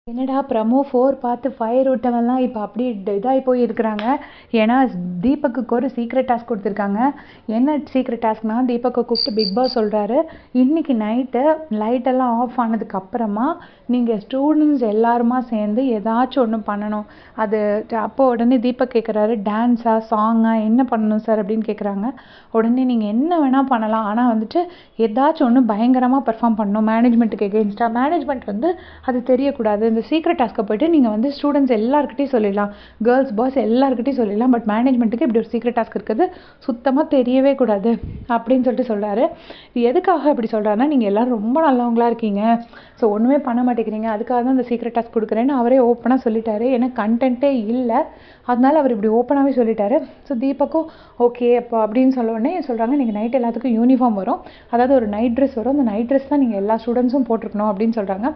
என்னடா ப்ரமோ 4 பார்த்து ஃபயர் விட்டவன்லாம் இப்போ அப்படியே இதாகி போய் இருக்கிறாங்க. ஏன்னா தீபக்குக்கு ஒரு சீக்ரெட் டாஸ்க் கொடுத்துருக்காங்க. என்ன சீக்ரெட் டாஸ்க்னா, தீபக்கை கூப்பிட்டு பிக் பாஸ் சொல்கிறாரு, இன்றைக்கி நைட்டு லைட்டெல்லாம் ஆஃப் ஆனதுக்கு அப்புறமா நீங்கள் ஸ்டூடெண்ட்ஸ் எல்லாருமா சேர்ந்து ஏதாச்சும் ஒன்று பண்ணணும். அது அப்போ உடனே தீபக் கேட்குறாரு, டான்ஸா சாங்கா என்ன பண்ணணும் சார் அப்படின்னு கேட்குறாங்க. உடனே நீங்கள் என்ன வேணால் பண்ணலாம், ஆனால் வந்துட்டு ஏதாச்சும் ஒன்று பயங்கரமாக பெர்ஃபார்ம் பண்ணணும். மேனேஜ்மெண்ட்டுக்கு எகெயின்ஸ்டாக மேனேஜ்மெண்ட் வந்து அது தெரியக்கூடாது. இந்த சீக்ரெட் டாஸ்க்கை போய்ட்டு நீங்கள் வந்து ஸ்டூடெண்ட்ஸ் எல்லாருக்கிட்டையும் சொல்லிடலாம், கேர்ள்ஸ் பாய்ஸ் எல்லாருக்கிட்டையும் சொல்லிடலாம். பட் மேனேஜ்மெண்ட்டுக்கு இப்படி ஒரு சீக்ரெட் டாஸ்க் இருக்குது சுத்தமாக தெரியவே கூடாது அப்படின்னு சொல்லிட்டு சொல்கிறாரு. இது எதுக்காக அப்படி சொல்கிறாருன்னா, நீங்கள் எல்லோரும் ரொம்ப நல்லவங்களா இருக்கீங்க, ஸோ ஒன்றுமே பண்ண மாட்டேங்கிறீங்க, அதுக்காக தான் இந்த சீக்ரெட் டாஸ்க் கொடுக்குறேன்னு அவரே ஓப்பனாக சொல்லிட்டாரு. ஏன்னா கண்டென்ட்டே இல்லை, அதனால அவர் இப்படி ஓப்பனாகவே சொல்லிட்டாரு. ஸோ தீபக்கும் ஓகே அப்போ அப்படின்னு சொல்ல உடனே சொல்கிறாங்க, நீங்கள் நைட் எல்லாத்துக்கும் யூனிஃபார்ம் வரும், அதாவது ஒரு நைட் ட்ரெஸ் வரும், அந்த நைட் ட்ரெஸ் தான் நீங்கள் எல்லா ஸ்டூடெண்ட்ஸும் போட்டிருக்கணும் அப்படின்னு சொல்கிறாங்க.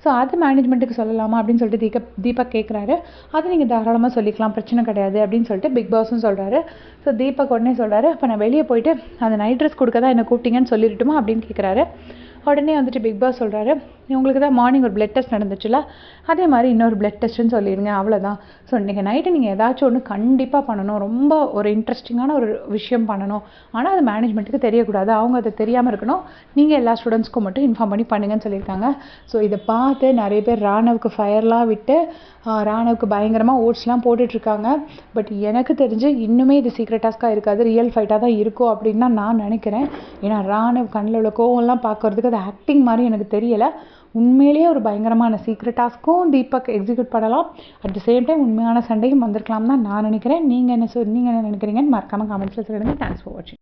ஸோ அது மேனேஜ்மெண்ட்டுக்கு சொல்லலாமா அப்படின்னு சொல்லிட்டு தீபக் கேட்குறாரு. அது நீங்கள் தாராளமாக சொல்லிக்கலாம், பிரச்சனை கிடையாது அப்படின்னு சொல்லிட்டு பிக் பாஸும் சொல்கிறாரு. ஸோ தீபக் உடனே சொல்கிறாரு, இப்போ நான் வெளியே போயிட்டு அந்த நைட் ட்ரெஸ் கொடுக்க தான் என்ன கூப்பிட்டீங்கன்னு சொல்லிட்டுமா அப்படின்னு கேட்குறாரு. உடனே வந்துட்டு பிக் பாஸ் சொல்கிறாரு, உங்களுக்கு தான் மார்னிங் ஒரு பிளட் டெஸ்ட் நடந்துச்சுல, அதே மாதிரி இன்னொரு பிளட் டெஸ்ட்டுன்னு சொல்லிடுங்க, அவ்வளோதான். ஸோ இன்றைக்கி நைட்டு நீங்கள் ஏதாச்சும் ஒன்று கண்டிப்பாக பண்ணணும், ரொம்ப ஒரு இன்ட்ரெஸ்டிங்கான ஒரு விஷயம் பண்ணணும், ஆனால் அது மேனேஜ்மெண்ட்டுக்கு தெரியக்கூடாது, அவங்க அதை தெரியாமல் இருக்கணும், நீங்கள் எல்லா ஸ்டூடெண்ட்ஸ்க்கும் மட்டும் இன்ஃபார்ம் பண்ணி பண்ணுங்கன்னு சொல்லியிருக்காங்க. ஸோ இதை பார்த்து நிறைய பேர் ராணவுக்கு ஃபயர்லாம் விட்டு ராணவுக்கு பயங்கரமாக ஓட்ஸ்லாம் போட்டுட்ருக்காங்க. பட் எனக்கு தெரிஞ்சு இன்னுமே இது சீக்ரெட் டாஸ்க்காக இருக்காது, ரியல் ஃபைட்டாக தான் இருக்கும் அப்படின்னு தான் நான் நினைக்கிறேன். ஏன்னா ராணவ் கண்ணில் உள்ள கோவம்லாம் பார்க்கறதுக்கு அது ஆக்டிங் மாதிரி எனக்கு தெரியலை. உண்மையிலேயே ஒரு பயங்கரமான சீக்ரெட் டாஸ்க்கும் தீபக் எக்ஸிக்யூட் பண்ணலாம், அட் த சேம் டைம் உண்மையான சண்டையும் வந்திருக்கலாம் தான் நான் நினைக்கிறேன். நீங்கள் என்ன நினைக்கிறீங்கன்னு மறக்காமல் கமெண்ட்ஸில் சொல்லுங்கள். தேங்க்ஸ் ஃபார் வாட்சிங்.